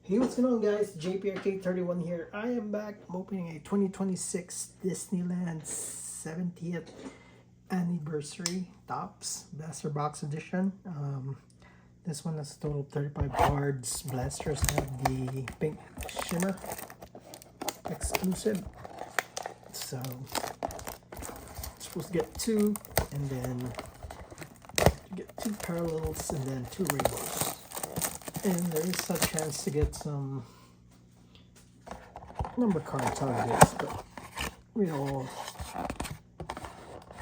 Hey, what's going on, guys? JPRK31 here. I am back. I'm opening a 2026 Disneyland 70th anniversary Topps Blaster Box Edition. This one has a total of 35 cards. Blasters have the pink shimmer exclusive. So, supposed to get two, and then get two parallels, and then two rainbows. And there is a chance to get some number cards out of this, but you know,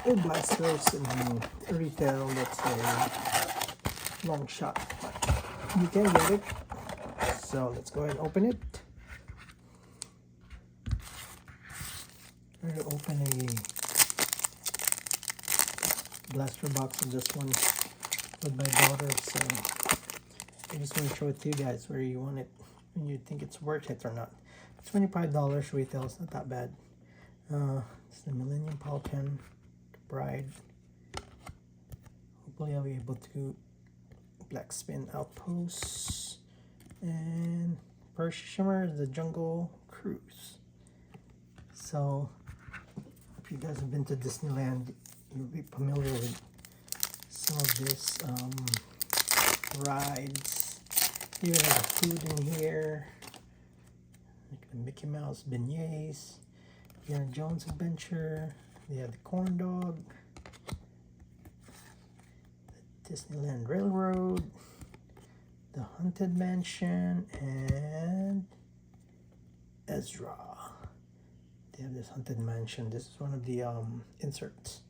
in blasters and retail, that's a long shot. But you can get it. So let's go ahead and open it. I'm going to open a blaster box of this one with my daughter, so I just want to show it to you guys where you want it, when you think it's worth it or not. $25 retail, it's not that bad. It's the Millennium Falcon, Bride. Hopefully I'll be able to black spin Outposts, and Persia Shimmer is the Jungle Cruise. So if you guys have been to Disneyland, you'll be familiar with some of this rides. Even have food in here, like the Mickey Mouse beignets, Indiana Jones Adventure. They have the corn dog, the Disneyland Railroad, the Haunted Mansion, and Ezra. They have this Haunted Mansion. This is one of the inserts.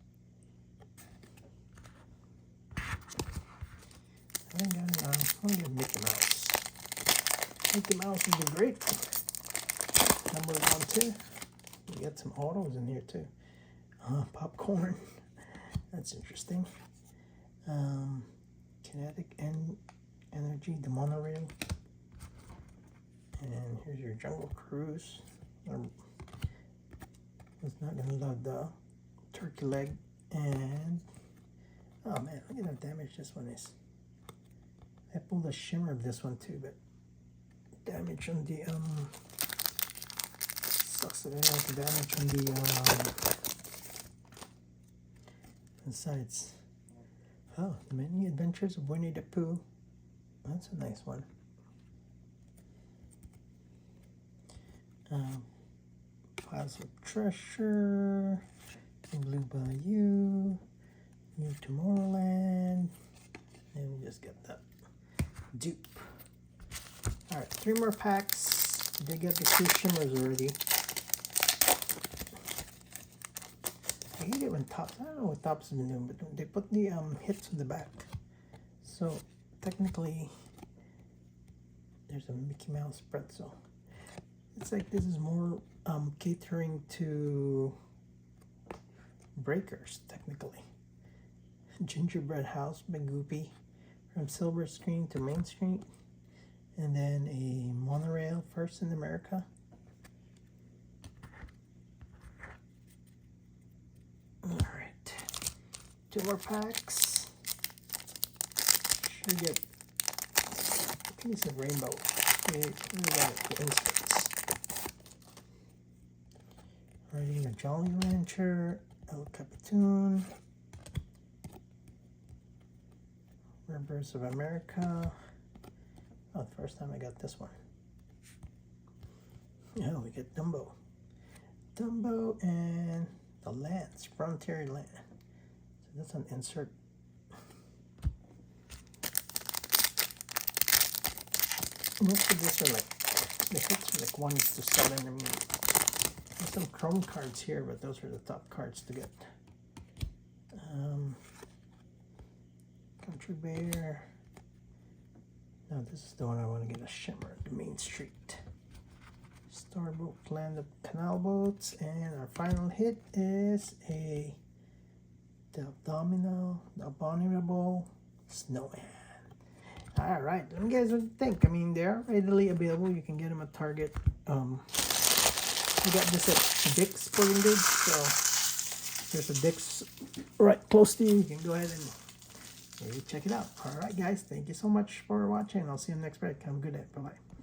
I want to get Mickey Mouse. Mickey Mouse would be great. Number 1, 2. We got some autos in here too. Popcorn. That's interesting. Kinetic Energy, the monorail. And here's your Jungle Cruise. I was not gonna love the turkey leg. And oh man, look at how damaged this one is. I pulled the shimmer of this one too, but damage on the sucks that I have the damage on the sides. Oh, The Many Adventures of Winnie the Pooh. That's a nice one. Piles of Treasure, Blue Bayou, New Tomorrowland, and we just get that dupe. Alright, 3 more packs. They get the 2 shimmers already. I hate it when Topps, I don't know what Topps have been doing, but they put the hits in the back. So technically there's a Mickey Mouse pretzel. It's like this is more catering to breakers, technically. Gingerbread House by Goopy, from Silver Screen to Main Street. And then a monorail, First in America. Alright. 2 more packs. Should get a piece of rainbow. Alrighty, a Jolly Rancher, El Capitan, Rivers of America. Oh, the first time I got this one. Yeah, we get Dumbo. Dumbo and the Lands, Frontier Land. So that's an insert. Most of these are like, the hits are like 1:7. I mean, there's some chrome cards here, but those are the top cards to get. Country Bear. No, this is the one I want to get a shimmer, the Main Street. Starboat Land of Canal Boats, and our final hit is the Abominable Snowman. Alright, let me guys what you think. I mean, they're readily available. You can get them at Target. We got this at Dick's Sporting Goods, so there's a Dick's right close to you. You can go ahead and maybe check it out. Alright guys, thank you so much for watching. I'll see you next break. Have a good day. Bye-bye.